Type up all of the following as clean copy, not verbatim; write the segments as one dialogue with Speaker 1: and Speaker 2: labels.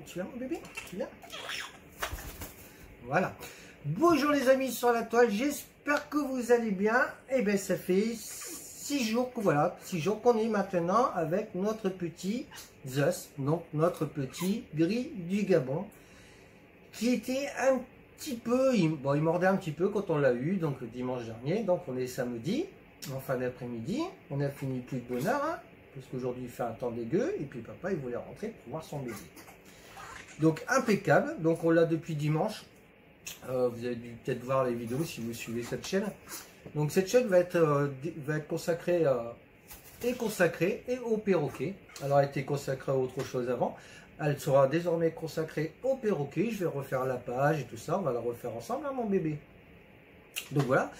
Speaker 1: Tu viens mon bébé? Tu viens? Voilà. Bonjour les amis sur la toile, j'espère que vous allez bien. Et bien ça fait 6 jours que voilà, 6 jours qu'on est maintenant avec notre petit Zeus, donc notre petit gris du Gabon, qui était un petit peu, il mordait un petit peu quand on l'a eu, donc le dimanche dernier, donc on est samedi, en fin d'après-midi, on a fini plus de bonne heure, hein, parce qu'aujourd'hui il fait un temps dégueu, et puis papa il voulait rentrer pour voir son bébé. Donc impeccable, donc on l'a depuis dimanche. Vous avez dû peut-être voir les vidéos si vous suivez cette chaîne. Donc cette chaîne va être consacrée et au perroquet. Alors elle était consacrée à autre chose avant. Elle sera désormais consacrée au perroquet. Je vais refaire la page et tout ça. On va la refaire ensemble, hein, mon bébé. Donc voilà.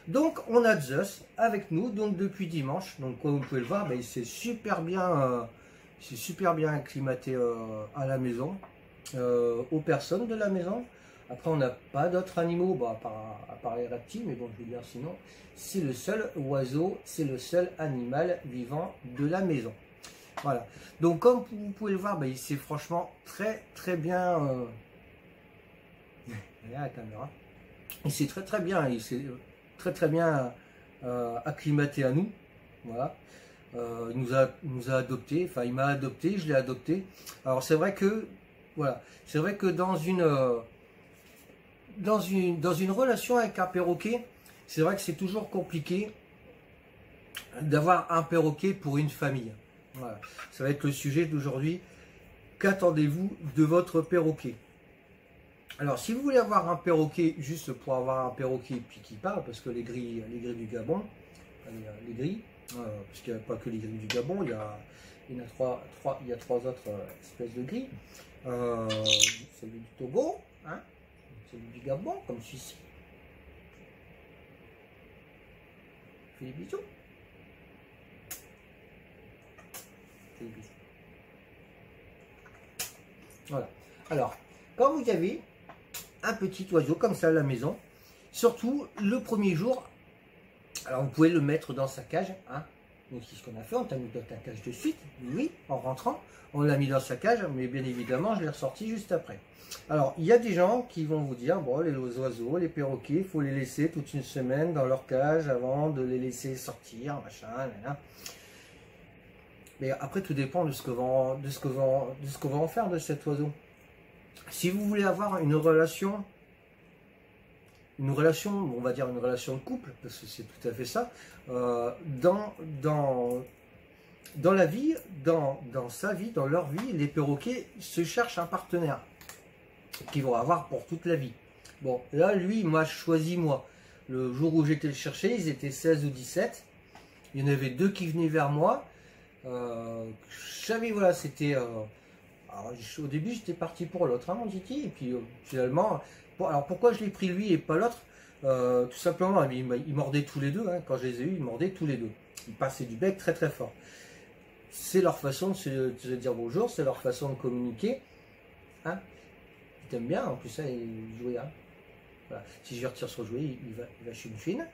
Speaker 1: Donc on a Zeus avec nous donc depuis dimanche. Donc comme vous pouvez le voir, ben, il s'est super bien acclimaté à la maison, aux personnes de la maison. Après, on n'a pas d'autres animaux, bon, à part les reptiles, mais bon, je veux dire, sinon, c'est le seul oiseau, c'est le seul animal vivant de la maison. Voilà. Donc, comme vous pouvez le voir, ben, il s'est franchement très bien... Regarde la caméra. Il s'est très bien, il s'est très bien acclimaté à nous. Voilà. Il nous a adoptés, enfin, il m'a adopté, je l'ai adopté. Alors, c'est vrai que, voilà, c'est vrai que dans une relation avec un perroquet, c'est vrai que c'est toujours compliqué d'avoir un perroquet pour une famille. Voilà. Ça va être le sujet d'aujourd'hui. Qu'attendez-vous de votre perroquet? Alors, si vous voulez avoir un perroquet, juste pour avoir un perroquet puis qui parle, parce que les gris du Gabon, les gris, parce qu'il n'y a pas que les gris du Gabon, il y a trois autres espèces de gris. Celui du Togo, hein, celui du Gabon, comme celui-ci. Fais des bisous. Fais des bisous. Voilà. Alors, quand vous avez un petit oiseau comme ça à la maison, surtout le premier jour, alors vous pouvez le mettre dans sa cage, hein. Donc c'est ce qu'on a fait, on t'a mis dans ta cage de suite, oui, en rentrant, on l'a mis dans sa cage, mais bien évidemment je l'ai ressorti juste après. Alors il y a des gens qui vont vous dire, bon les oiseaux, les perroquets, il faut les laisser toute une semaine dans leur cage avant de les laisser sortir, machin, là. Mais après tout dépend de ce qu'on va en faire de cet oiseau. Si vous voulez avoir une relation, on va dire une relation de couple, parce que c'est tout à fait ça, dans la vie, dans sa vie, dans leur vie, les perroquets se cherchent un partenaire qu'ils vont avoir pour toute la vie. Bon, là, lui, il m'a choisi moi. Le jour où j'étais le chercher, ils étaient 16 ou 17. Il y en avait 2 qui venaient vers moi. Je savais, voilà, c'était... alors, au début, j'étais parti pour l'autre, hein, mon Titi, et puis finalement... alors pourquoi je l'ai pris lui et pas l'autre? Tout simplement, ils mordaient tous les deux, hein. Quand je les ai eus, ils mordaient tous les deux. Ils passaient du bec très fort. C'est leur façon de se dire bonjour, c'est leur façon de communiquer. Hein. Ils t'aiment bien, en plus ça, il jouait. Hein. Voilà. Si je retire son jouet, il va chez une fine.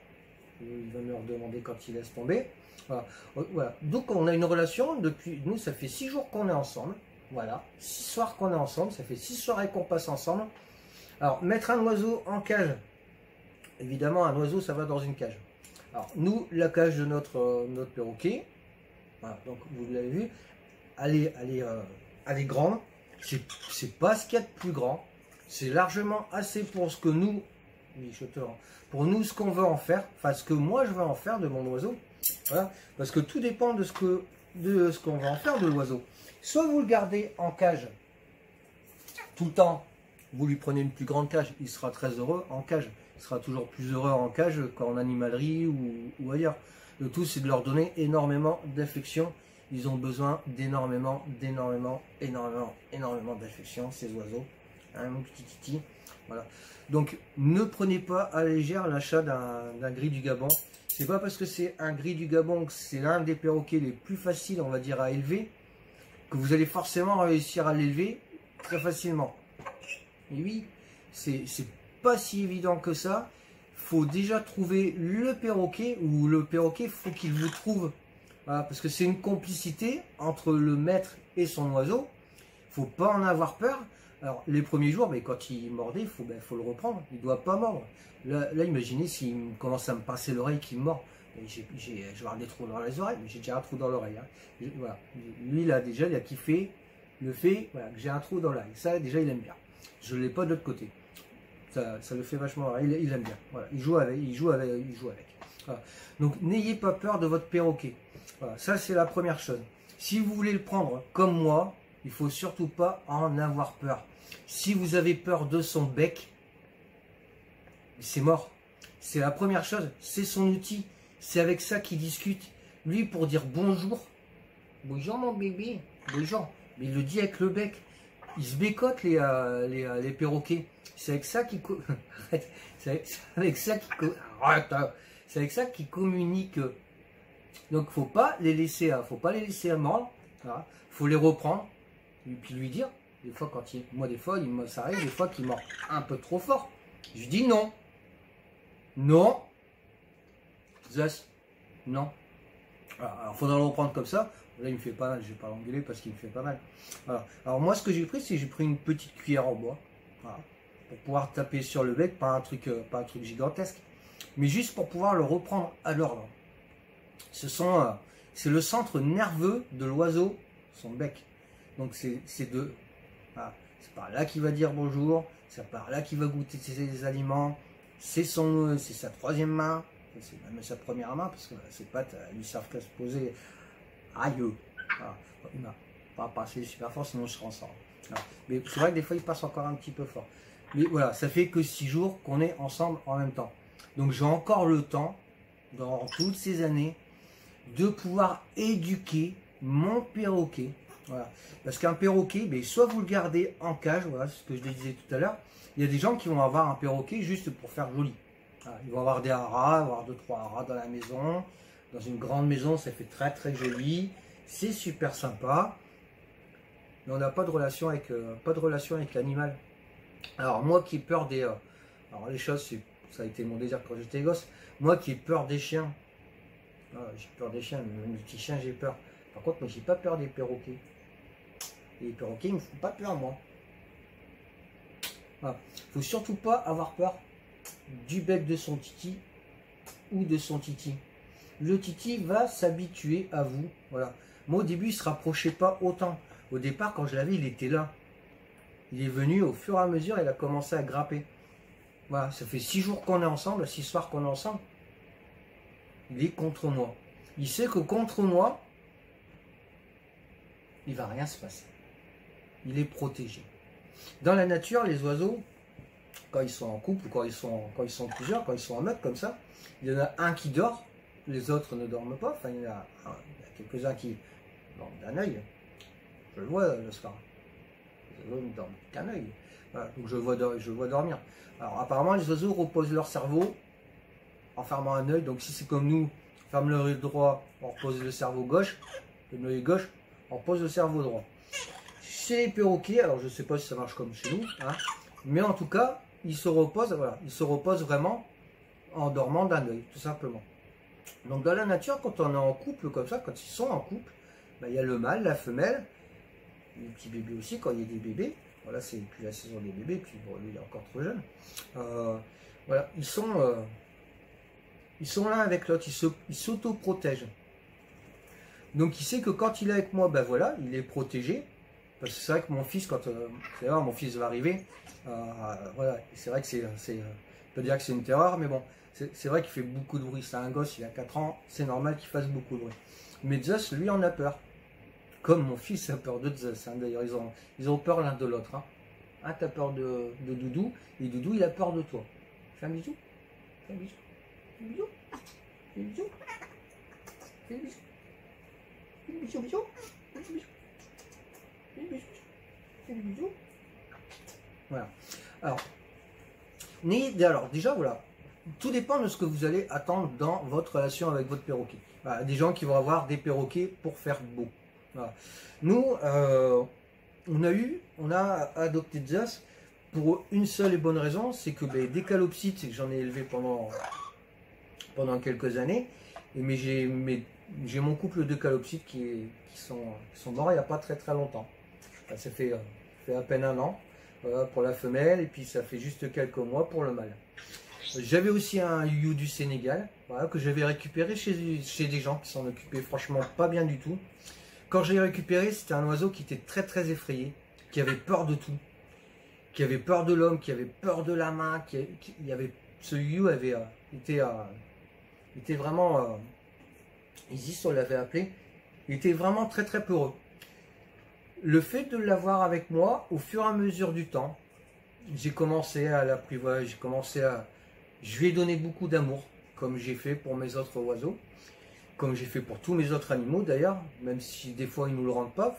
Speaker 1: Il va me redemander quand il laisse tomber. Voilà. Voilà. Donc on a une relation depuis, nous ça fait 6 jours qu'on est ensemble. Voilà. 6 soirs qu'on est ensemble, ça fait 6 soirées qu'on passe ensemble. Alors, mettre un oiseau en cage, évidemment, un oiseau, ça va dans une cage. Alors, nous, la cage de notre perroquet, voilà, donc vous l'avez vu, elle est grande. C'est pas ce qu'il y a de plus grand. C'est largement assez pour ce que nous, pour nous, ce qu'on veut en faire, enfin, ce que moi, je veux en faire de mon oiseau. Voilà, parce que tout dépend de ce qu'on va en faire de l'oiseau. Soit vous le gardez en cage tout le temps, vous lui prenez une plus grande cage, il sera très heureux en cage. Il sera toujours plus heureux en cage qu'en animalerie ou ailleurs. Le tout, c'est de leur donner énormément d'affection. Ils ont besoin d'énormément d'affection, ces oiseaux. Hein, mon petit titi. Voilà. Donc, ne prenez pas à légère l'achat d'un gris du Gabon. C'est pas parce que c'est un gris du Gabon que c'est l'un des perroquets les plus faciles, on va dire, à élever, que vous allez forcément réussir à l'élever très facilement. Et oui, c'est pas si évident que ça. Faut déjà trouver le perroquet, ou le perroquet, faut qu'il vous trouve. Voilà, parce que c'est une complicité entre le maître et son oiseau. faut pas en avoir peur. Alors, les premiers jours, mais quand il mordait, faut le reprendre. Il doit pas mordre. Là imaginez s'il commence à me passer l'oreille, qu'il me mord. Je vais avoir des trous dans les oreilles, mais j'ai déjà un trou dans l'oreille. Hein. Voilà. Lui, là, déjà, il a kiffé le fait voilà, que j'ai un trou dans l'oreille. Ça, déjà, il aime bien. Je ne l'ai pas de l'autre côté. Ça le fait vachement. Il aime bien. Voilà. Il joue avec. Voilà. Donc, n'ayez pas peur de votre perroquet. Voilà. Ça, c'est la première chose. Si vous voulez le prendre comme moi, il ne faut surtout pas en avoir peur. Si vous avez peur de son bec, c'est mort. C'est la première chose. C'est son outil. C'est avec ça qu'il discute. Lui, pour dire bonjour. Bonjour mon bébé. Bonjour. Mais il le dit avec le bec. Il se bécote les perroquets. C'est avec ça qu'il c'est avec ça qu'il communique. Donc faut pas les laisser à mordre. Voilà. Faut les reprendre et puis lui dire. Des fois ça arrive des fois qu'il mord un peu trop fort. Je lui dis non. Non. Zas. Non. Alors faudra le reprendre comme ça. Là il me fait pas mal, je vais pas l'engueuler parce qu'il me fait pas mal. Voilà. Alors moi ce que j'ai pris, c'est j'ai pris une petite cuillère en bois. Voilà. Pour pouvoir taper sur le bec, pas un truc gigantesque. Mais juste pour pouvoir le reprendre à l'ordre. C'est le centre nerveux de l'oiseau, son bec. Donc c'est par là qu'il va dire bonjour, c'est par là qu'il va goûter ses aliments. C'est sa troisième main. C'est même sa première main parce que ses pattes lui servent qu'à se poser. Aïe, voilà. Il m'a pas passé super fort, sinon je serais ensemble. Mais c'est vrai que des fois il passe encore un petit peu fort. Mais voilà, ça fait que 6 jours qu'on est ensemble en même temps. Donc j'ai encore le temps, dans toutes ces années, de pouvoir éduquer mon perroquet. Voilà. Parce qu'un perroquet, soit vous le gardez en cage, voilà, c'est ce que je disais tout à l'heure. Il y a des gens qui vont avoir un perroquet juste pour faire joli. Voilà, ils vont avoir des haras, avoir 2-3 haras dans la maison. Dans une grande maison, ça fait très très joli. C'est super sympa. Mais on n'a pas de relation avec l'animal. Alors moi qui ai peur des... alors les choses, ça a été mon désir quand j'étais gosse. Moi qui ai peur des chiens. J'ai peur des chiens, même les petits chiens j'ai peur. Par contre, moi j'ai pas peur des perroquets. Et les perroquets, ils me font pas peur moi. Voilà. Faut surtout pas avoir peur du bec de son titi ou de son titi. Le titi va s'habituer à vous. Voilà. Moi au début il se rapprochait pas autant. Au départ quand je l'avais il était là. Il est venu au fur et à mesure, il a commencé à grapper. Voilà, ça fait 6 jours qu'on est ensemble, 6 soirs qu'on est ensemble. Il est contre moi. Il sait que contre moi, il va rien se passer. Il est protégé. Dans la nature, les oiseaux, quand ils sont en couple, ou quand ils sont plusieurs, quand ils sont en meute comme ça, il y en a un qui dort, les autres ne dorment pas. Enfin, il y en a quelques-uns qui dorment d'un œil. Je le vois le soir. Les oiseaux ne dorment qu'un œil. Voilà, donc je vois dormir. Alors apparemment, les oiseaux reposent leur cerveau en fermant un œil. Donc si c'est comme nous, on ferme l'œil droit, on repose le cerveau gauche. L'œil gauche, on repose le cerveau droit. Chez les perroquets, alors je ne sais pas si ça marche comme chez nous, hein, mais en tout cas, ils se reposent, voilà, ils se reposent vraiment en dormant d'un œil, tout simplement. Donc dans la nature, quand on est en couple comme ça, quand ils sont en couple, il y a le mâle, la femelle, les petits bébés aussi, quand il y a des bébés. Voilà, c'est plus la saison des bébés, puis bon, lui il est encore trop jeune. Voilà, ils sont l'un avec l'autre, ils s'auto-protègent. Donc il sait que quand il est avec moi, voilà, il est protégé. Parce que c'est vrai que mon fils, mon fils va arriver, voilà, c'est vrai que on peut dire que c'est une terreur, mais bon, c'est vrai qu'il fait beaucoup de bruit. C'est un gosse, il a 4 ans, c'est normal qu'il fasse beaucoup de bruit. Mais Zeus, lui, en a peur. Comme mon fils a peur de Zeus, hein. D'ailleurs, ils ont peur l'un de l'autre. Hein. Tu as peur de Doudou, et Doudou, il a peur de toi. Fais un bisou. Fais un bisou. Fais un bisou. Fais un bisou. Fais un bisou. Fais un bisou, bisou. Fais un bisou. Fais un bisou. Fais un bisou. Voilà. Alors déjà, voilà. Tout dépend de ce que vous allez attendre dans votre relation avec votre perroquet. Voilà, des gens qui vont avoir des perroquets pour faire beau. Voilà. Nous, on a adopté Zeus pour une seule et bonne raison, c'est que des calopsites, j'en ai élevé pendant quelques années, mais j'ai mon couple de calopsites qui sont morts il n'y a pas très très longtemps. Enfin, fait à peine un an pour la femelle, et puis ça fait juste quelques mois pour le mâle. J'avais aussi un you du Sénégal, voilà, que j'avais récupéré chez des gens qui s'en occupaient franchement pas bien du tout. Quand j'ai récupéré, c'était un oiseau qui était très effrayé, qui avait peur de tout, qui avait peur de l'homme, qui avait peur de la main, ce you avait était vraiment, Isis on l'avait appelé, il était vraiment très peureux. Le fait de l'avoir avec moi, au fur et à mesure du temps, j'ai commencé à l'apprivoiser, je lui ai donné beaucoup d'amour, comme j'ai fait pour mes autres oiseaux, comme j'ai fait pour tous mes autres animaux d'ailleurs, même si des fois ils ne nous le rendent pas.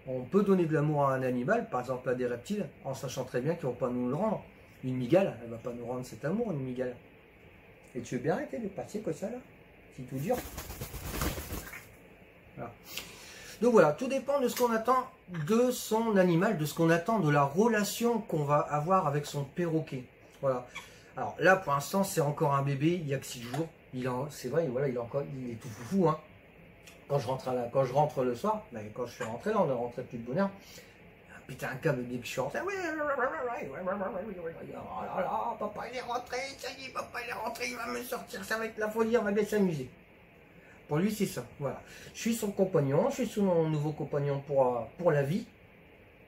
Speaker 1: On peut donner de l'amour à un animal, par exemple à des reptiles, en sachant très bien qu'ils ne vont pas nous le rendre. Une mygale, elle ne va pas nous rendre cet amour, une mygale. Et tu veux bien arrêter de partir comme ça là? C'est tout dur. Voilà. Donc voilà, tout dépend de ce qu'on attend de son animal, de ce qu'on attend de la relation qu'on va avoir avec son perroquet. Voilà. Alors là, pour l'instant, c'est encore un bébé, il n'y a que 6 jours. C'est vrai, voilà, il est tout foufou. Hein. Quand je rentre le soir, ben, quand je suis rentré, là, on est rentré plus de bonheur. Putain, un câble dès que je suis rentré. Oh là là, papa il est rentré, ça y est, papa il est rentré, il va me sortir, ça va être la folie, on va bien s'amuser. Pour lui, c'est ça. Voilà. Je suis son compagnon, je suis son nouveau compagnon pour la vie.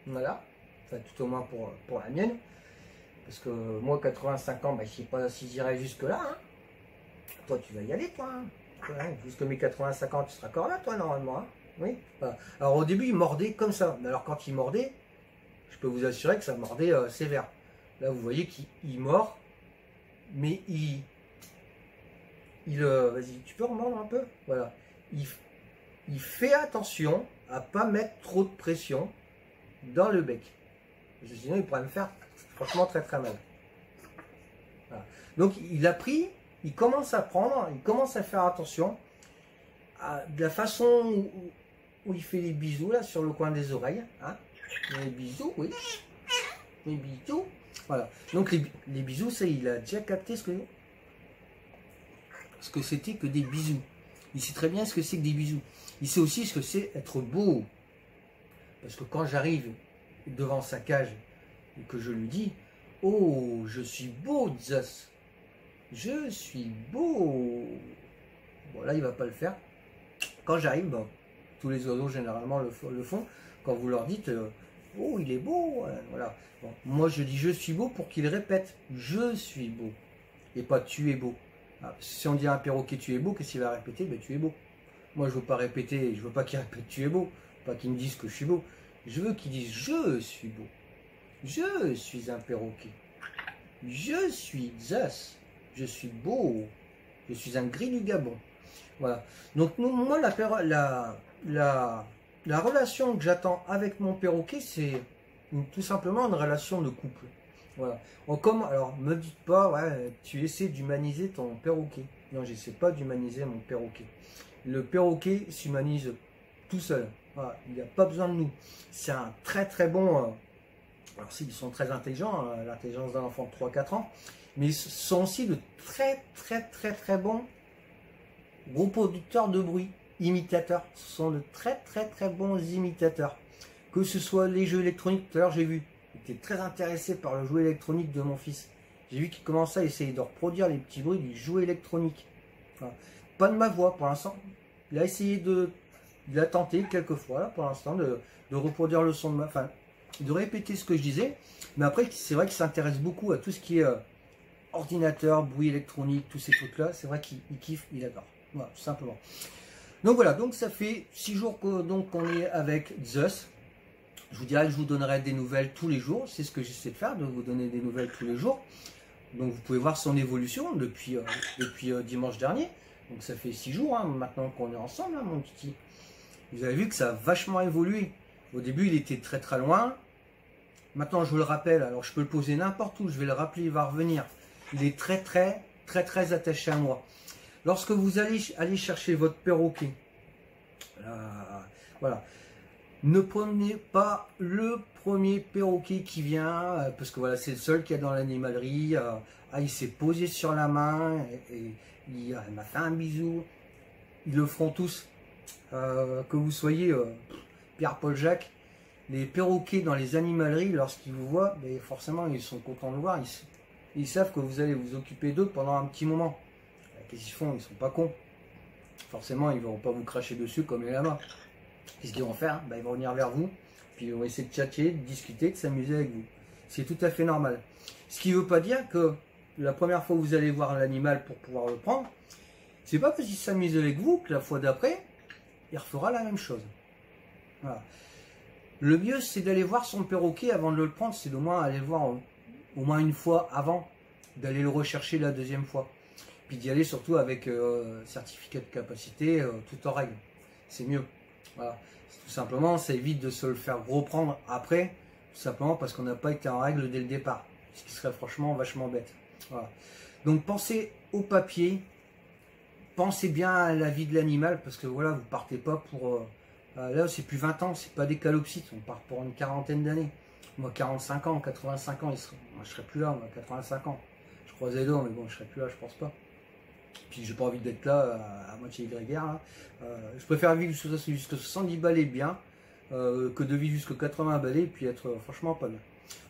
Speaker 1: Voilà. Enfin, tout au moins pour la mienne. Parce que moi, 85 ans, ben, je ne sais pas si j'irai jusque-là. Hein. Toi, tu vas y aller, toi. Hein. Jusque mes 85 ans, tu seras encore là, toi, normalement. Hein. Oui. Voilà. Alors, au début, il mordait comme ça. Mais alors, quand il mordait, je peux vous assurer que ça mordait sévère. Là, vous voyez qu'il mord, mais vas-y, tu peux remordre un peu? Voilà. Il fait attention à ne pas mettre trop de pression dans le bec. Parce que sinon, il pourrait me faire franchement très mal. Voilà. Donc, il a pris, il commence à prendre, il commence à faire attention de la façon où il fait les bisous, là, sur le coin des oreilles. Hein. Les bisous, oui. Les bisous. Voilà. Donc, les bisous, ça, il a déjà capté ce que c'était que des bisous. Il sait très bien ce que c'est que des bisous. Il sait aussi ce que c'est être beau. Parce que quand j'arrive devant sa cage et que je lui dis « Oh, je suis beau, Zeus. Je suis beau. » Bon, là, il ne va pas le faire. Quand j'arrive, bon, tous les oiseaux généralement le font. Quand vous leur dites « Oh, il est beau. » Voilà. Bon, moi, je dis « Je suis beau » pour qu'il répète « Je suis beau. » Et pas « Tu es beau. » Si on dit à un perroquet tu es beau, qu'est-ce qu'il va répéter? Ben, tu es beau. Moi je veux pas répéter, je veux pas qu'il répète tu es beau, pas qu'il me dise que je suis beau. Je veux qu'il dise je suis beau. Je suis un perroquet. Je suis Zeus. Je suis beau. Je suis un gris du Gabon. Voilà. Donc moi la relation que j'attends avec mon perroquet, c'est tout simplement une relation de couple. Voilà. Alors, me dites pas, ouais, tu essaies d'humaniser ton perroquet. Non, j'essaie pas d'humaniser mon perroquet. Le perroquet s'humanise tout seul. Voilà. Il n'y a pas besoin de nous. C'est un très bon... alors, ils sont très intelligents, hein, l'intelligence d'un enfant de 3-4 ans, mais ils sont aussi de très bons reproducteurs de bruit, imitateurs. Ce sont de très bons imitateurs. Que ce soit les jeux électroniques, tout à l'heure j'ai vu. J'étais très intéressé par le jouet électronique de mon fils. J'ai vu qu'il commençait à essayer de reproduire les petits bruits du jouet électronique. Enfin, pas de ma voix pour l'instant. Il a essayé il a tenté quelques fois là, pour l'instant de reproduire le son de enfin, de répéter ce que je disais. Mais après, c'est vrai qu'il s'intéresse beaucoup à tout ce qui est ordinateur, bruit électronique, tous ces trucs-là. C'est vrai qu'il kiffe, il adore. Voilà, tout simplement. Donc voilà, donc ça fait 6 jours qu'on est avec Zeus. Je vous dirai que je vous donnerai des nouvelles tous les jours. C'est ce que j'essaie de faire, de vous donner des nouvelles tous les jours. Donc vous pouvez voir son évolution depuis dimanche dernier. Donc ça fait 6 jours hein, maintenant qu'on est ensemble, hein, mon petit. Vous avez vu que ça a vachement évolué. Au début, il était très loin. Maintenant, je vous le rappelle. Alors je peux le poser n'importe où. Je vais le rappeler, il va revenir. Il est très attaché à moi. Lorsque vous allez chercher votre perroquet, voilà. Ne prenez pas le premier perroquet qui vient, parce que voilà, c'est le seul qu'il y a dans l'animalerie. Il s'est posé sur la main, et il m'a fait un bisou. Ils le feront tous. Que vous soyez Pierre, Paul, Jacques, les perroquets dans les animaleries, lorsqu'ils vous voient, ben forcément ils sont contents de voir, ils savent que vous allez vous occuper d'eux pendant un petit moment. Qu'est-ce qu'ils font? Ils sont pas cons. Forcément, ils ne vont pas vous cracher dessus comme les lamas. Qu'est-ce qu'ils vont faire? Ben, ils vont venir vers vous, puis ils vont essayer de tchatcher, de discuter, de s'amuser avec vous. C'est tout à fait normal. Ce qui ne veut pas dire que la première fois que vous allez voir l'animal pour pouvoir le prendre, c'est pas parce qu'il s'amuse avec vous que la fois d'après, il refera la même chose. Voilà. Le mieux, c'est d'aller voir son perroquet avant de le prendre, c'est au moins aller le voir au moins une fois avant d'aller le rechercher la deuxième fois. Puis d'y aller surtout avec certificat de capacité, tout en règle. C'est mieux. Voilà. Tout simplement, ça évite de se le faire reprendre après, tout simplement parce qu'on n'a pas été en règle dès le départ. Ce qui serait franchement vachement bête. Voilà. Donc pensez au papier, pensez bien à la vie de l'animal, parce que voilà, vous partez pas pour... là, c'est plus 20 ans, c'est pas des calopsites, on part pour une quarantaine d'années. Moi, 45 ans, 85 ans, moi, je serais plus là, moi, 85 ans. Je croise les doigts, mais bon, je serais plus là, je pense pas. Puis j'ai pas envie d'être là à moitié grégaire. Hein. Je préfère vivre jusqu'à 70 balais bien que de vivre jusqu'à 80 balais et puis être franchement pas bien.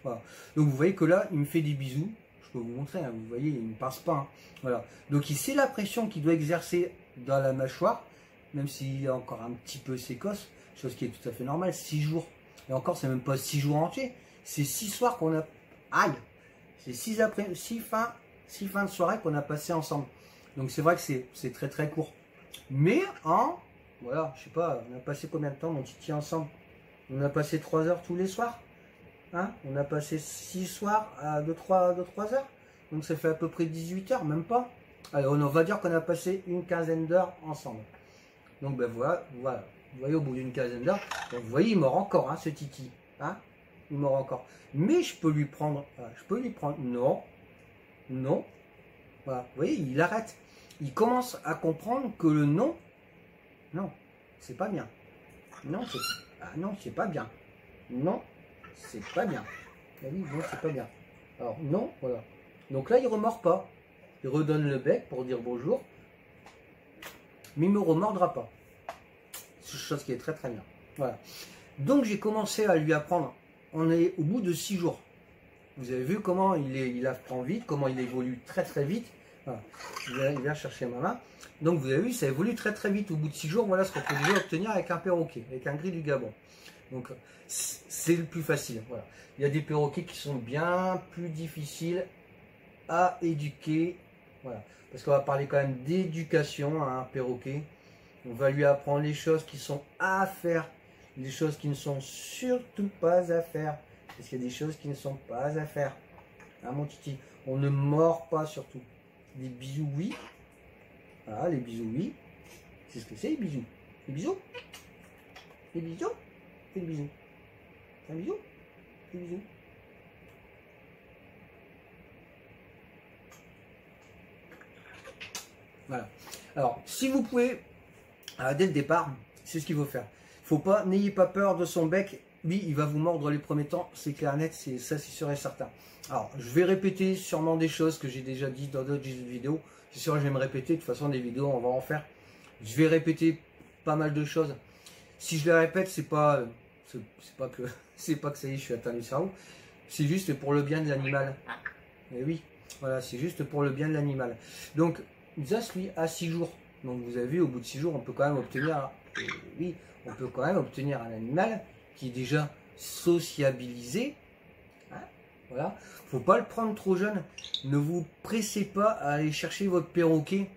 Speaker 1: Voilà. Donc vous voyez que là, il me fait des bisous. Je peux vous montrer, hein, vous voyez, il ne me passe pas. Hein. Voilà. Donc il sait la pression qu'il doit exercer dans la mâchoire, même s'il est encore un petit peu sécosse, chose qui est tout à fait normale, 6 jours. Et encore, c'est même pas 6 jours entiers, c'est 6 soirs qu'on a... Aïe. C'est 6 fins de soirée qu'on a passé ensemble. Donc c'est vrai que c'est très très court. Mais voilà, je sais pas, on a passé combien de temps mon titi ensemble? On a passé 3 heures tous les soirs. Hein, on a passé 6 soirs de 3 heures. Donc ça fait à peu près 18 heures, même pas. Alors on va dire qu'on a passé une quinzaine d'heures ensemble. Donc ben voilà. Vous voyez, au bout d'une quinzaine d'heures, vous voyez, il mord encore, hein, ce titi. Hein, il mord encore. Mais je peux lui prendre, non, non. Voilà, vous voyez, il arrête. Il commence à comprendre que le non, c'est pas bien. Non, c'est pas bien. Non, c'est pas bien. Oui, non, c'est pas bien. Alors, non, voilà. Donc là, il ne remord pas. Il redonne le bec pour dire bonjour. Mais il ne me remordra pas. C'est une chose qui est très très bien. Voilà. Donc j'ai commencé à lui apprendre. On est au bout de 6 jours. Vous avez vu comment il apprend vite, comment il évolue très très vite. Voilà. Il vient chercher ma main. Donc vous avez vu, ça évolue très très vite. Au bout de 6 jours, voilà ce qu'on peut déjà obtenir avec un perroquet, avec un gris du Gabon. Donc c'est le plus facile. Voilà. Il y a des perroquets qui sont bien plus difficiles à éduquer. Voilà. Parce qu'on va parler quand même d'éducation à un perroquet. On va lui apprendre les choses qui sont à faire, les choses qui ne sont surtout pas à faire. Parce qu'il y a des choses qui ne sont pas à faire. Hein, mon titi, on ne mord pas surtout. Des bisous, oui. Ah, les bisous, oui. C'est ce que c'est, les bisous. Les bisous. Les bisous. Et les bisous. Un bisou. Les bisous. Voilà. Alors, si vous pouvez, dès le départ, c'est ce qu'il faut faire. Faut pas, n'ayez pas peur de son bec. Oui, il va vous mordre les premiers temps, c'est clair net, ça c'est sûr et certain. Alors, je vais répéter sûrement des choses que j'ai déjà dit dans d'autres vidéos. C'est sûr que je vais me répéter, de toute façon des vidéos on va en faire. Je vais répéter pas mal de choses. Si je les répète, c'est pas que ça y est, je suis atteint du cerveau. C'est juste pour le bien de l'animal. Et oui, voilà, c'est juste pour le bien de l'animal. Donc, Zas, lui, à 6 jours. Donc vous avez vu, au bout de 6 jours, on peut quand même obtenir, oui, on peut quand même obtenir un animal qui est déjà sociabilisé. Hein, voilà. Faut pas le prendre trop jeune. Ne vous pressez pas à aller chercher votre perroquet,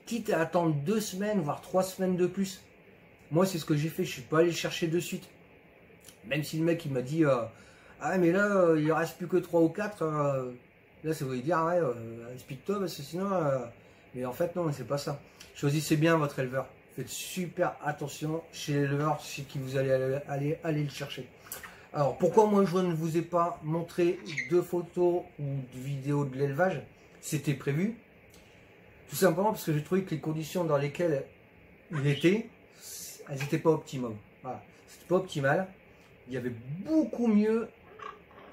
Speaker 1: quitte à attendre 2 semaines, voire 3 semaines de plus. Moi, c'est ce que j'ai fait. Je suis pas allé le chercher de suite. Même si le mec il m'a dit ah mais là il ne reste plus que 3 ou 4, là ça voulait dire ouais, explique-toi parce que sinon mais en fait non, c'est pas ça. Choisissez bien votre éleveur. Faites super attention chez l'éleveur chez qui vous allez aller le chercher. Alors pourquoi moi je ne vous ai pas montré de photos ou de vidéos de l'élevage? C'était prévu. Tout simplement parce que j'ai trouvé que les conditions dans lesquelles il était, elles n'étaient pas optimales. Voilà. C'était pas optimal. Il y avait beaucoup mieux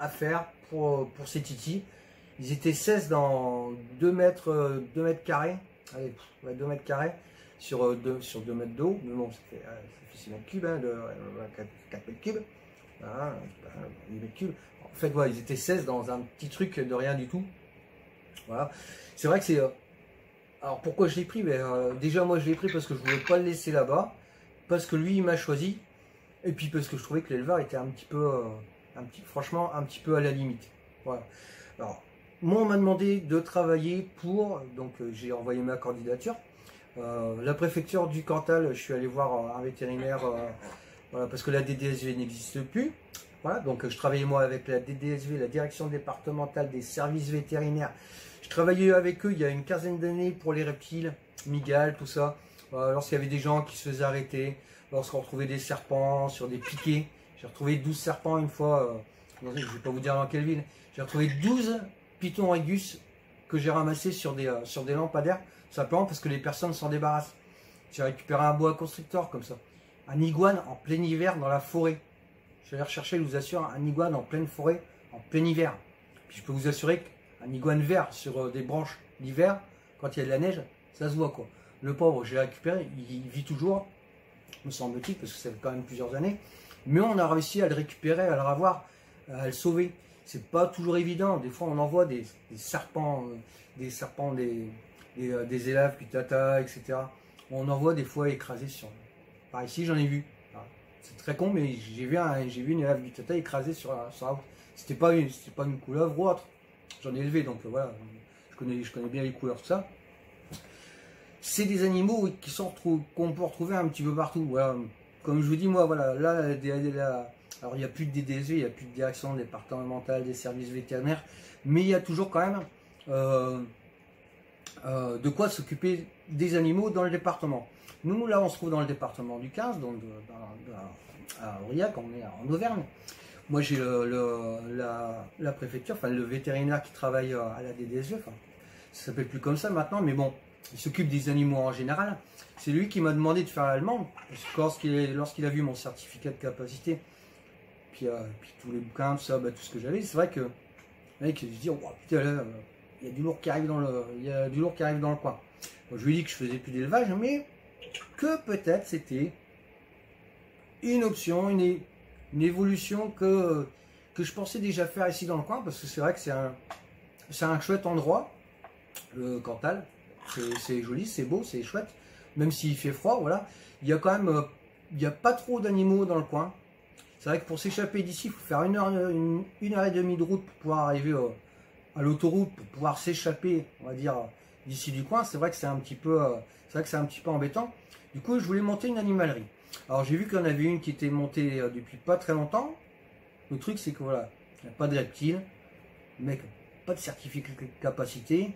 Speaker 1: à faire pour ces titis. Ils étaient 16 dans 2 mètres carrés. Allez, 2 mètres carrés sur 2 mètres d'eau. Mais bon, ça fait 6 mètres cubes, hein, 4 mètres cubes. Voilà, les véhicules. En fait, voilà, ils étaient 16 dans un petit truc de rien du tout. Voilà. C'est vrai que c'est... alors pourquoi je l'ai pris? Déjà moi je l'ai pris parce que je voulais pas le laisser là-bas. Parce que lui il m'a choisi. Et puis parce que je trouvais que l'éleveur était un petit peu... franchement un petit peu à la limite. Voilà. Alors, moi on m'a demandé de travailler pour... Donc j'ai envoyé ma candidature. La préfecture du Cantal, je suis allé voir un vétérinaire... voilà, parce que la DDSV n'existe plus. Voilà, donc je travaillais moi avec la DDSV, la Direction départementale des services vétérinaires. Je travaillais avec eux il y a une quinzaine d'années pour les reptiles, mygales, tout ça. Lorsqu'il y avait des gens qui se faisaient arrêter, lorsqu'on retrouvait des serpents sur des piquets. J'ai retrouvé 12 serpents une fois, je ne vais pas vous dire dans quelle ville. J'ai retrouvé 12 pitons régus que j'ai ramassés sur des lampadaires, simplement parce que les personnes s'en débarrassent. J'ai récupéré un boa constrictor comme ça. Un iguane en plein hiver dans la forêt. Je vais aller rechercher, je vous assure, un iguane en pleine forêt, en plein hiver. Puis je peux vous assurer qu'un iguane vert sur des branches l'hiver, quand il y a de la neige, ça se voit quoi. Le pauvre, je l'ai récupéré, il vit toujours, me semble-t-il, parce que ça fait quand même plusieurs années. Mais on a réussi à le récupérer, à le revoir, à le sauver. C'est pas toujours évident. Des fois, on envoie des serpents, des élèves, pitata, etc. On en voit des fois écrasés sur. Par ici, j'en ai vu. C'est très con, mais j'ai vu une élève pitata écrasée sur la route. C'était pas une couleuvre ou autre. J'en ai élevé, donc voilà. Je connais bien les couleurs, tout ça. C'est des animaux qu'on peut retrouver un petit peu partout. Voilà. Comme je vous dis, moi, voilà, là, alors il n'y a plus de DDSV, il n'y a plus de direction départementale des services vétérinaires, mais il y a toujours quand même de quoi s'occuper des animaux dans le département. Nous, là, on se trouve dans le département du 15, donc à Aurillac, on est en Auvergne. Moi, j'ai la préfecture, enfin le vétérinaire qui travaille à la DDSV, enfin, ça s'appelle plus comme ça maintenant, mais bon, il s'occupe des animaux en général. C'est lui qui m'a demandé de faire l'allemande, parce que lorsqu'il a vu mon certificat de capacité, puis tous les bouquins, tout ça, tout ce que j'avais, c'est vrai que le mec se dit, oh, putain, là, il y a du lourd qui arrive dans le coin. Donc, je lui ai dit que je faisais plus d'élevage, mais que peut-être c'était une option, une évolution que je pensais déjà faire ici dans le coin, parce que c'est vrai que c'est un chouette endroit, le Cantal. C'est joli, c'est beau, c'est chouette, même s'il fait froid, voilà. Il y a quand même, il n'y a pas trop d'animaux dans le coin. C'est vrai que pour s'échapper d'ici, il faut faire une heure et demie de route pour pouvoir arriver à l'autoroute, pour pouvoir s'échapper, on va dire, d'ici du coin. C'est vrai que c'est un petit peu embêtant. Du coup, je voulais monter une animalerie. Alors j'ai vu qu'il y en avait une qui était montée depuis pas très longtemps. Le truc, c'est que voilà, il n'y a pas de reptiles, mec, pas de certificat de capacité.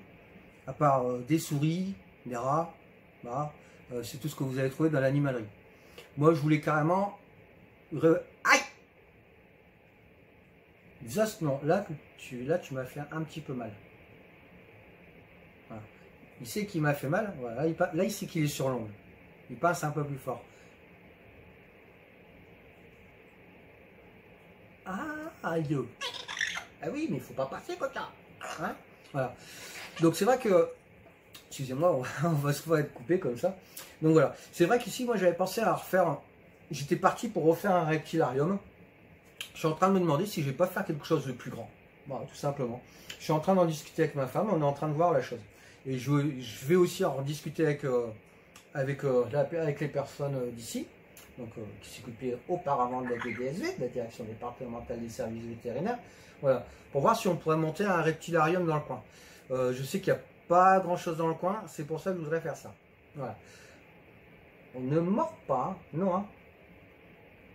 Speaker 1: À part des souris, des rats, voilà, c'est tout ce que vous allez trouver dans l'animalerie. Moi, je voulais carrément... Aïe! Non, là, tu m'as fait un petit peu mal. Voilà. Il sait qu'il m'a fait mal, voilà, là, il sait qu'il est sur l'ongle. Il passe un peu plus fort. Ah, aïe! Ah oui, mais il faut pas passer comme ça. Hein, voilà. Donc c'est vrai que, excusez-moi, on va se voir être coupé comme ça. Donc voilà, c'est vrai qu'ici, moi j'avais pensé à refaire, j'étais parti pour refaire un reptilarium. Je suis en train de me demander si je vais pas faire quelque chose de plus grand. Voilà, tout simplement. Je suis en train d'en discuter avec ma femme, on est en train de voir la chose. Et je vais aussi en discuter avec les personnes d'ici, donc qui s'occupaient auparavant de la DDSV, de la Direction départementale des services vétérinaires. Voilà, pour voir si on pourrait monter un reptilarium dans le coin. Je sais qu'il n'y a pas grand chose dans le coin, c'est pour ça que je voudrais faire ça. Voilà. On ne mord pas, hein. Non, hein.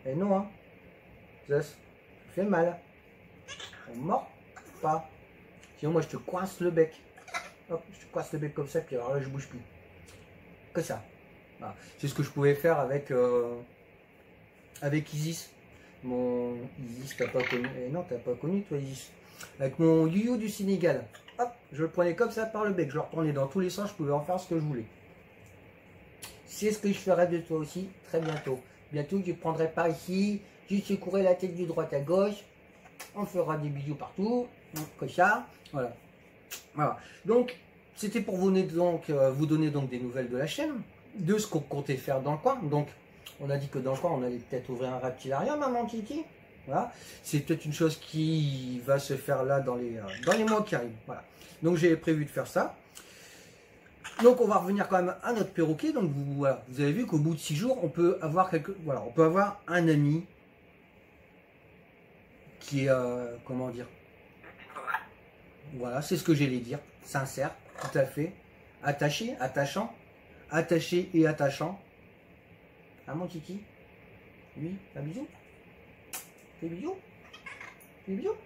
Speaker 1: Et non, hein. Ça fait mal. On ne mord pas. Sinon, moi, je te coince le bec. Hop, je te coince le bec comme ça, puis alors là, je bouge plus. Que ça. Voilà. C'est ce que je pouvais faire avec Isis. Mon Isis, t'as pas connu. Eh non, t'as pas connu, toi, Isis. Avec mon you du Sénégal. Hop, je le prenais comme ça par le bec. Je le retournais dans tous les sens, je pouvais en faire ce que je voulais. C'est ce que je ferai de toi aussi très bientôt. Bientôt, je ne prendrai pas ici, je secouerai la tête de droite à gauche. On fera des bisous partout, comme ça. Voilà. Voilà. Donc, c'était pour vous donner donc des nouvelles de la chaîne, de ce qu'on comptait faire dans le coin. Donc, on a dit que dans le coin, on allait peut-être ouvrir un reptilarium, hein, mon Titi. Voilà. C'est peut-être une chose qui va se faire là dans les mois qui arrivent. Voilà. Donc j'ai prévu de faire ça. Donc on va revenir quand même à notre perroquet. Donc voilà, vous avez vu qu'au bout de 6 jours, on peut avoir on peut avoir un ami qui est, comment dire, voilà, c'est ce que j'allais dire, sincère, tout à fait, attaché, attachant, attaché et attachant. Ah mon kiki, oui, un bisou, des bisous, des bisous.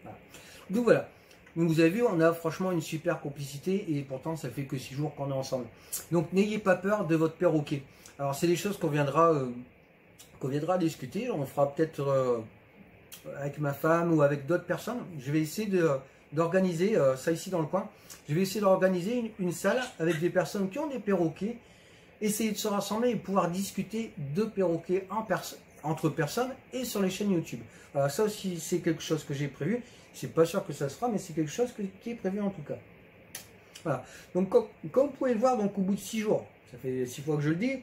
Speaker 1: Voilà. Donc voilà. Donc vous avez vu, on a franchement une super complicité et pourtant ça fait que 6 jours qu'on est ensemble. Donc n'ayez pas peur de votre perroquet. Alors c'est des choses qu'on viendra discuter. On fera peut-être avec ma femme ou avec d'autres personnes. Je vais essayer d'organiser ça ici dans le coin. Je vais essayer d'organiser une salle avec des personnes qui ont des perroquets. Essayer de se rassembler et pouvoir discuter de perroquets entre personnes et sur les chaînes YouTube. Voilà, ça aussi c'est quelque chose que j'ai prévu. C'est pas sûr que ça se fera, mais c'est quelque chose qui est prévu en tout cas. Voilà. Donc comme vous pouvez le voir, donc au bout de 6 jours, ça fait 6 fois que je le dis,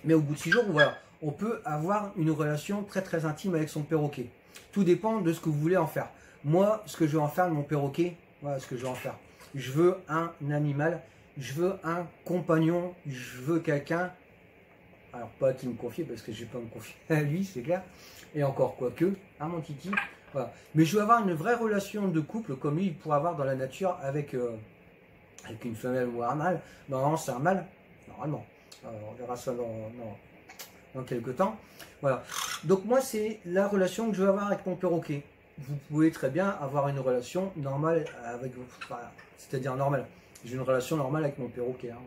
Speaker 1: mais au bout de 6 jours, voilà, on peut avoir une relation très très intime avec son perroquet. Tout dépend de ce que vous voulez en faire. Moi, ce que je veux en faire de mon perroquet, voilà ce que je veux en faire. Je veux un animal, je veux un compagnon, je veux quelqu'un, alors pas qui me confie parce que je ne vais pas me confier à lui, c'est clair, et encore quoique, à mon kiki. Voilà. Mais je veux avoir une vraie relation de couple comme lui il pourrait avoir dans la nature avec une femelle ou un mâle. Normalement c'est un mâle, normalement. On verra ça dans quelques temps. Voilà. Donc moi c'est la relation que je veux avoir avec mon perroquet. Vous pouvez très bien avoir une relation normale avec, enfin, c'est-à-dire normale. J'ai une relation normale avec mon perroquet. Hein.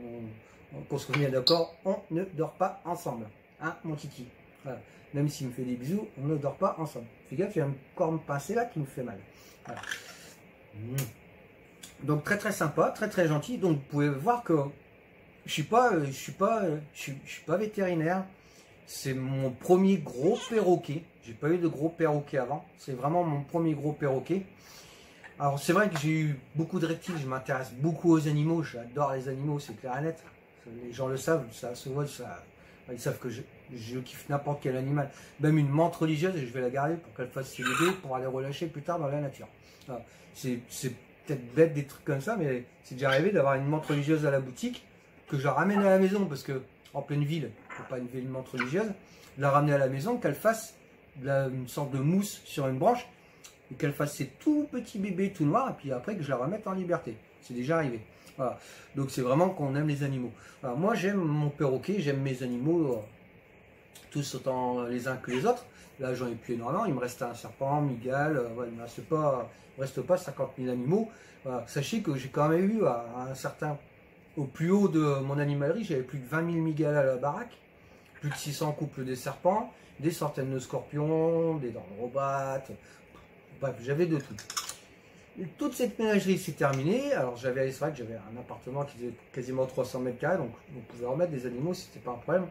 Speaker 1: Qu'on se met d'accord, on ne dort pas ensemble. Hein, mon kiki. Voilà. Même s'il me fait des bisous, on ne dort pas ensemble. Fais gaffe, il y a un corps pincé là qui me fait mal. Voilà. Donc très très sympa, très très gentil. Donc vous pouvez voir que je suis pas vétérinaire. C'est mon premier gros perroquet. J'ai pas eu de gros perroquet avant. C'est vraiment mon premier gros perroquet. Alors c'est vrai que j'ai eu beaucoup de reptiles. Je m'intéresse beaucoup aux animaux. J'adore les animaux, c'est clair et net. Les gens le savent, ça se voit, ça. Ils savent que je kiffe n'importe quel animal. Même une menthe religieuse, et je vais la garder pour qu'elle fasse ses bébés pour aller relâcher plus tard dans la nature. Voilà. C'est peut-être bête des trucs comme ça, mais c'est déjà arrivé d'avoir une menthe religieuse à la boutique, que je la ramène à la maison, parce que en pleine ville, il ne faut pas une menthe religieuse, la ramener à la maison, qu'elle fasse une sorte de mousse sur une branche, et qu'elle fasse ses tout petits bébés tout noirs, et puis après que je la remette en liberté. C'est déjà arrivé. Voilà. Donc c'est vraiment qu'on aime les animaux. Voilà. Moi j'aime mon perroquet, j'aime mes animaux, tous autant les uns que les autres. Là j'en ai plus énormément, il me reste un serpent, mygale, voilà, il ne reste pas 50 000 animaux. Voilà. Sachez que j'ai quand même eu au plus haut de mon animalerie, j'avais plus de 20 000 mygales à la baraque, plus de 600 couples de serpents, des centaines de scorpions, des dents de robats, bref, j'avais de tout. Toute cette ménagerie s'est terminée. Alors c'est vrai que j'avais un appartement qui faisait quasiment 300 mètres carrés, donc on pouvait remettre des animaux, c'était pas un problème.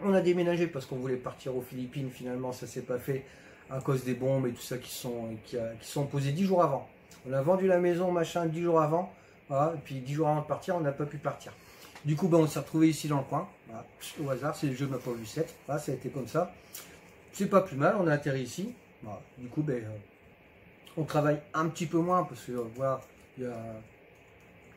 Speaker 1: On a déménagé parce qu'on voulait partir aux Philippines, finalement ça s'est pas fait à cause des bombes et tout ça qui sont posées 10 jours avant. On a vendu la maison, machin, 10 jours avant, voilà, et puis 10 jours avant de partir, on n'a pas pu partir. Du coup, on s'est retrouvé ici dans le coin, voilà, au hasard, c'est le jeu de ma pauvre Lucette, voilà, ça a été comme ça. C'est pas plus mal, on a atterri ici, voilà. Du coup, on travaille un petit peu moins parce que voilà,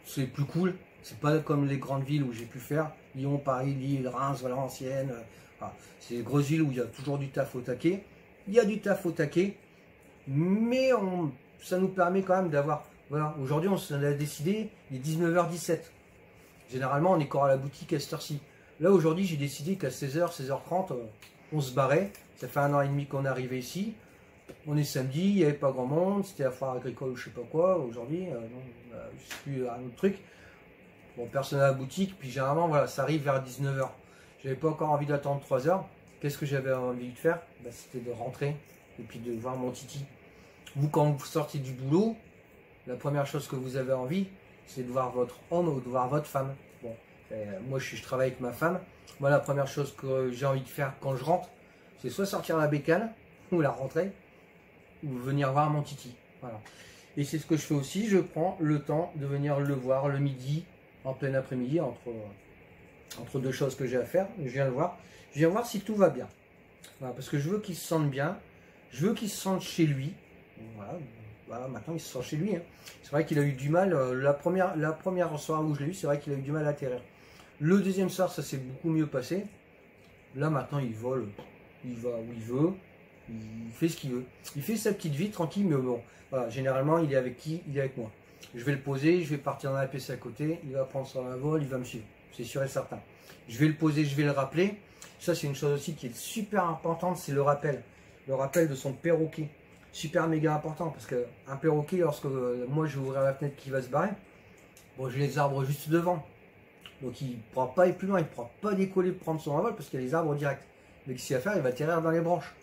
Speaker 1: c'est plus cool. C'est pas comme les grandes villes où j'ai pu faire. Lyon, Paris, Lille, Reims, Valenciennes. Voilà. C'est des grosses villes où il y a toujours du taf au taquet. Il y a du taf au taquet. Mais ça nous permet quand même d'avoir... Voilà, aujourd'hui on a décidé, il est 19h17. Généralement on est encore à la boutique à cette heure-ci. Là aujourd'hui j'ai décidé qu'à 16h, 16h30, on se barrait. Ça fait 1 an et demi qu'on est arrivé ici. On est samedi, il n'y avait pas grand monde, c'était la foire agricole ou je sais pas quoi, aujourd'hui, je sais plus un autre truc. Bon, personne à la boutique, puis généralement, voilà, ça arrive vers 19h. J'avais pas encore envie d'attendre 3 heures. Qu'est-ce que j'avais envie de faire? C'était de rentrer et puis de voir mon titi. Vous, quand vous sortez du boulot, la première chose que vous avez envie, c'est de voir votre homme ou de voir votre femme. Bon, moi je travaille avec ma femme. Moi, la première chose que j'ai envie de faire quand je rentre, c'est soit sortir la bécane ou la rentrée, ou venir voir mon titi. Voilà. Et c'est ce que je fais aussi, je prends le temps de venir le voir le midi, en plein après-midi, entre entre deux choses que j'ai à faire. Je viens le voir. Je viens voir si tout va bien. Voilà, parce que je veux qu'il se sente bien. Je veux qu'il se sente chez lui. Voilà, voilà, maintenant il se sent chez lui. Hein. C'est vrai qu'il a eu du mal. La première soirée où je l'ai eu, c'est vrai qu'il a eu du mal à atterrir. Le deuxième soir, ça s'est beaucoup mieux passé. Là maintenant il vole. Il va où il veut. Il fait ce qu'il veut. Il fait sa petite vie tranquille, mais bon. Voilà, généralement il est avec qui? Il est avec moi. Je vais le poser, je vais partir dans la PC à côté. Il va prendre son vol, il va me suivre. C'est sûr et certain. Je vais le poser, je vais le rappeler. Ça, c'est une chose aussi qui est super importante, c'est le rappel. Le rappel de son perroquet. Super méga important, parce qu'un perroquet, lorsque moi je vais ouvrir la fenêtre qui va se barrer, bon, j'ai les arbres juste devant. Donc il ne pourra pas aller plus loin, il ne pourra pas décoller pour prendre son envol, parce qu'il y a les arbres directs. Mais qu'est-ce qu'il va faire? Il va atterrir dans les branches.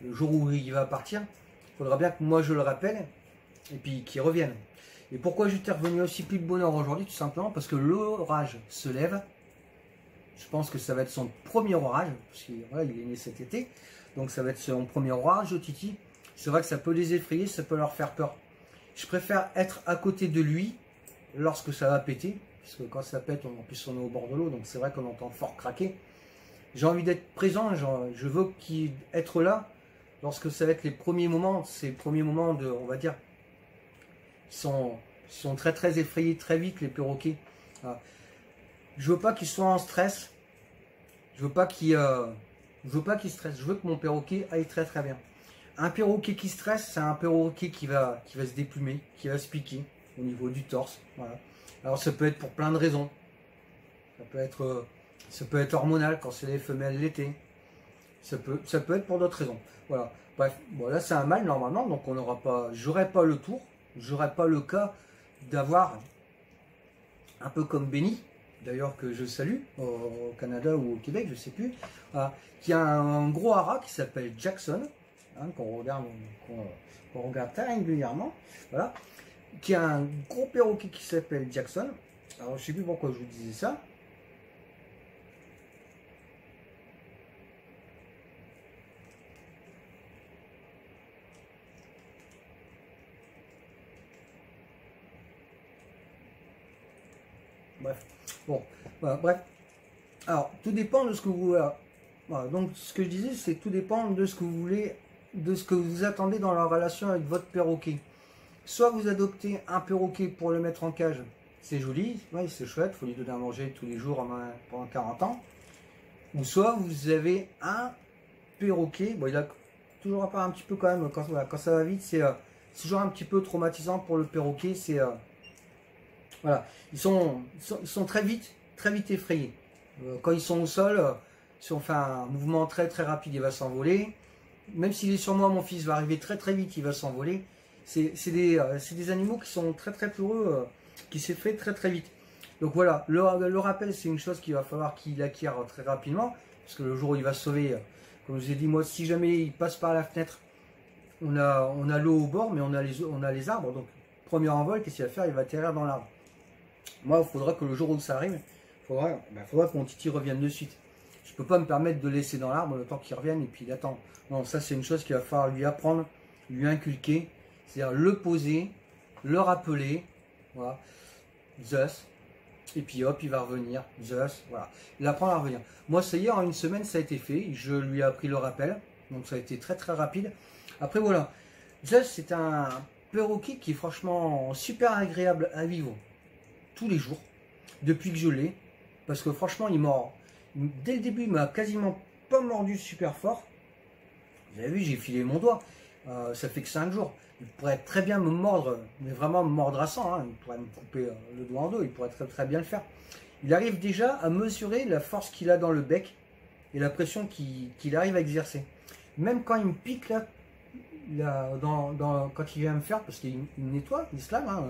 Speaker 1: Le jour où il va partir, il faudra bien que moi je le rappelle, et puis qu'il revienne. Et pourquoi j'étais revenu aussi plus de bonheur aujourd'hui? Tout simplement parce que l'orage se lève. Je pense que ça va être son premier orage, parce qu'il voilà, il est né cet été. Donc ça va être son premier orage au Titi. C'est vrai que ça peut les effrayer, ça peut leur faire peur. Je préfère être à côté de lui lorsque ça va péter. Parce que quand ça pète, en plus on est au bord de l'eau, donc c'est vrai qu'on entend fort craquer. J'ai envie d'être présent, je veux être là lorsque ça va être les premiers moments. Ces premiers moments de, on va dire, sont très très effrayés très vite les perroquets. Voilà. Je veux pas qu'ils soient en stress. Je veux pas qu'ils stressent. Je veux que mon perroquet aille très très bien. Un perroquet qui stresse, c'est un perroquet qui va se déplumer, qui va se piquer au niveau du torse. Voilà. Alors ça peut être pour plein de raisons. Ça peut être hormonal quand c'est les femelles l'été. Ça peut être pour d'autres raisons. Voilà. Bref, bon, là c'est un mâle normalement, donc on n'aura pas. J'aurai pas le tour. J'aurai pas le cas d'avoir un peu comme Benny, d'ailleurs que je salue au Canada ou au Québec, je sais plus, qui a un gros haras qui s'appelle Jackson, hein, qu'on regarde très régulièrement, voilà, qui a un gros perroquet qui s'appelle Jackson. Alors je sais plus pourquoi je vous disais ça. Bref, bon, voilà, bref. Alors, tout dépend de ce que vous... voilà, donc, ce que je disais, c'est tout dépend de ce que vous voulez, de ce que vous attendez dans la relation avec votre perroquet. Soit vous adoptez un perroquet pour le mettre en cage, c'est joli, ouais, c'est chouette, il faut lui donner à manger tous les jours pendant 40 ans. Ou soit vous avez un perroquet, bon, il a toujours pas un petit peu quand même, quand, voilà, quand ça va vite, c'est toujours un petit peu traumatisant pour le perroquet, c'est... voilà, ils sont très vite effrayés. Quand ils sont au sol, si on fait un mouvement très très rapide, il va s'envoler. Même s'il est sur moi, mon fils va arriver très très vite, il va s'envoler. C'est des animaux qui sont très très peureux, qui s'effraient très très vite. Donc voilà, le rappel, c'est une chose qu'il va falloir qu'il acquiert très rapidement. Parce que le jour où il va se sauver, comme je vous ai dit, moi, si jamais il passe par la fenêtre, on a l'eau au bord, mais on a les arbres. Donc, premier envol, qu'est-ce qu'il va faire? Il va atterrir dans l'arbre. Moi, il faudra que le jour où ça arrive, faudra que mon Titi revienne de suite. Je ne peux pas me permettre de laisser dans l'arbre le temps qu'il revienne et puis d'attendre. Non, ça c'est une chose qu'il va falloir lui apprendre, lui inculquer. C'est-à-dire le poser, le rappeler, voilà, Zeus, et puis hop, il va revenir, Zeus, voilà. L'apprendre à revenir. Moi, ça y est, en une semaine, ça a été fait. Je lui ai appris le rappel, donc ça a été très très rapide. Après voilà, Zeus, c'est un perroquet qui est franchement super agréable à vivre tous les jours, depuis que je l'ai, parce que franchement il mord, dès le début il m'a quasiment pas mordu super fort. Vous avez vu, j'ai filé mon doigt, ça fait que 5 jours, il pourrait très bien me mordre, mais vraiment me mordre à 100, hein. Il pourrait me couper le doigt en deux, il pourrait très très bien le faire. Il arrive déjà à mesurer la force qu'il a dans le bec et la pression qu'il arrive à exercer. Même quand il me pique là, quand il vient me faire, parce qu'il nettoie, il se lave, hein,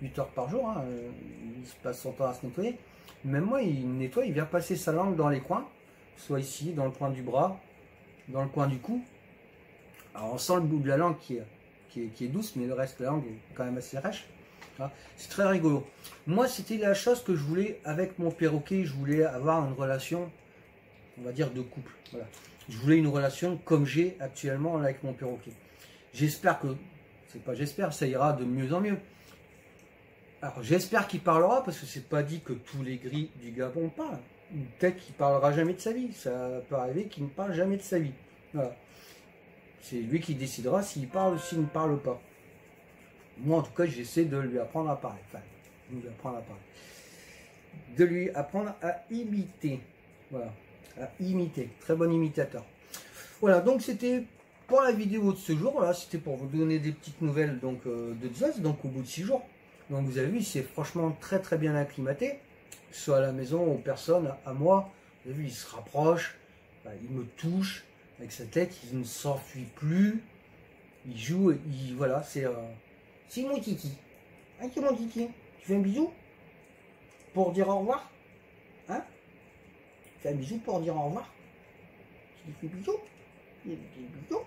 Speaker 1: 8 heures par jour, hein, il se passe son temps à se nettoyer. Même moi, il nettoie, il vient passer sa langue dans les coins, soit ici, dans le coin du bras, dans le coin du cou. Alors on sent le bout de la langue qui est douce, mais le reste de la langue est quand même assez rêche. C'est très rigolo. Moi, c'était la chose que je voulais avec mon perroquet, je voulais avoir une relation, on va dire, de couple. Voilà. Je voulais une relation comme j'ai actuellement avec mon perroquet. J'espère que, c'est pas j'espère, ça ira de mieux en mieux. Alors j'espère qu'il parlera, parce que c'est pas dit que tous les gris du Gabon parlent. peut-être qu'il parlera jamais de sa vie. Ça peut arriver qu'il ne parle jamais de sa vie. Voilà. C'est lui qui décidera s'il parle ou s'il ne parle pas. Moi, en tout cas, j'essaie de lui apprendre à parler. Enfin, de lui apprendre à parler. De lui apprendre à imiter. Voilà. À imiter. Très bon imitateur. Voilà, donc c'était pour la vidéo de ce jour. Voilà, c'était pour vous donner des petites nouvelles donc, de Zeus, donc au bout de 6 jours. Donc vous avez vu, c'est franchement très très bien acclimaté. Soit à la maison, aux personnes, à moi. Vous avez vu, il se rapproche, il me touche avec sa tête, il ne s'enfuit plus. Il joue, voilà, c'est mon kiki. Hein, c'est mon kiki. Tu fais un bisou pour dire au revoir? Hein? Tu fais un bisou pour dire au revoir? Tu lui fais bisou? Bisou?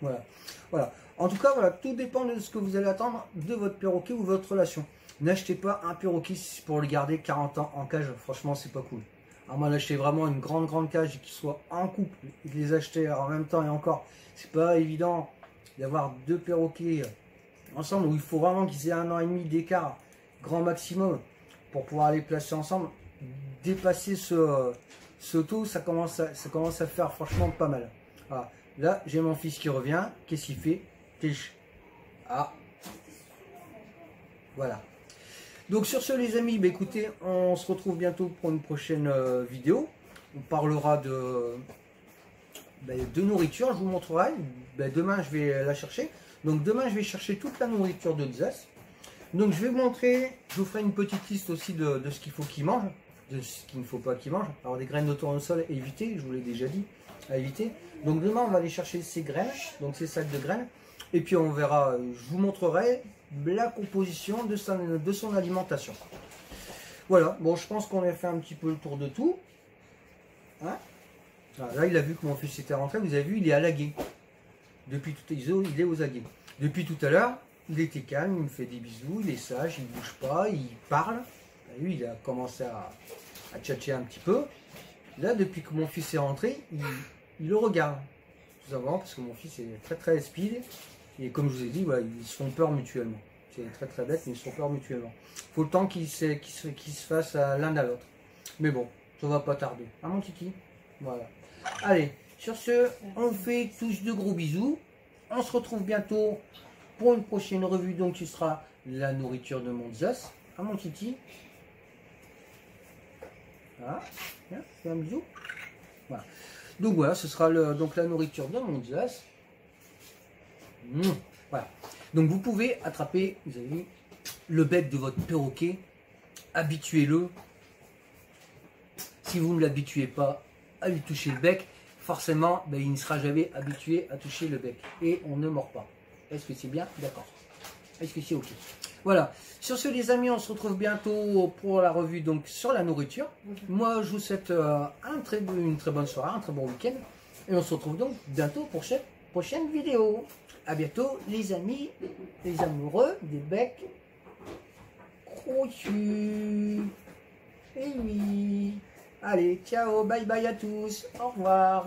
Speaker 1: Voilà. Voilà. En tout cas, voilà, tout dépend de ce que vous allez attendre de votre perroquet ou votre relation. N'achetez pas un perroquet pour le garder 40 ans en cage. Franchement, c'est pas cool. À moins d'acheter vraiment une grande cage et qu'il soit en couple et de les acheter en même temps et encore. C'est pas évident d'avoir 2 perroquets ensemble où il faut vraiment qu'ils aient 1 an et demi d'écart, grand maximum, pour pouvoir les placer ensemble. Dépasser ce taux, ça commence à faire franchement pas mal. Voilà. Là, j'ai mon fils qui revient. Qu'est-ce qu'il fait? Tiche. Ah. Voilà. Donc sur ce les amis, bah, écoutez, on se retrouve bientôt pour une prochaine vidéo. On parlera de nourriture, je vous montrerai. Demain je vais la chercher. Donc demain je vais chercher toute la nourriture de Zeus. Donc je vais vous montrer, je vous ferai une petite liste aussi de ce qu'il faut qu'il mange, de ce qu'il ne faut pas qu'il mange. Alors des graines de tournesol, éviter, je vous l'ai déjà dit, à éviter. Donc demain on va aller chercher ces graines, donc ces sacs de graines. Et puis on verra, je vous montrerai la composition de son alimentation. Voilà, bon je pense qu'on a fait un petit peu le tour de tout. Hein? Là il a vu que mon fils était rentré, vous avez vu il est à l'aguet. Depuis tout, il est aux aguets. Depuis tout à l'heure, il était calme, il me fait des bisous, il est sage, il ne bouge pas, il parle. Lui il a commencé à tchatcher un petit peu. Là depuis que mon fils est rentré, il le regarde. Tout simplement parce que mon fils est très speed. Et comme je vous ai dit, voilà, ils se font peur mutuellement. C'est très bête, mais ils se font peur mutuellement. Il faut le temps qu'ils se fassent l'un à l'autre. Mais bon, ça va pas tarder. Hein mon kiki? Voilà. Allez, sur ce, on fait tous de gros bisous. On se retrouve bientôt pour une prochaine revue. Donc, ce sera la nourriture de mon Zeus. Hein mon kiki? Voilà. Tiens, fais un bisou. Voilà. Donc voilà, ce sera donc la nourriture de mon Zeus. Voilà. Donc vous pouvez attraper, vous avez vu, le bec de votre perroquet, habituez-le. Si vous ne l'habituez pas à lui toucher le bec, forcément, il ne sera jamais habitué à toucher le bec. Et on ne mord pas. Est-ce que c'est bien? D'accord. Est-ce que c'est ok? Voilà. Sur ce les amis, on se retrouve bientôt pour la revue donc sur la nourriture. Moi je vous souhaite une très bonne soirée, un très bon week-end. Et on se retrouve donc bientôt pour cette prochaine vidéo. A bientôt les amis, les amoureux des becs crochus. Et oui. Allez, ciao, bye bye à tous. Au revoir.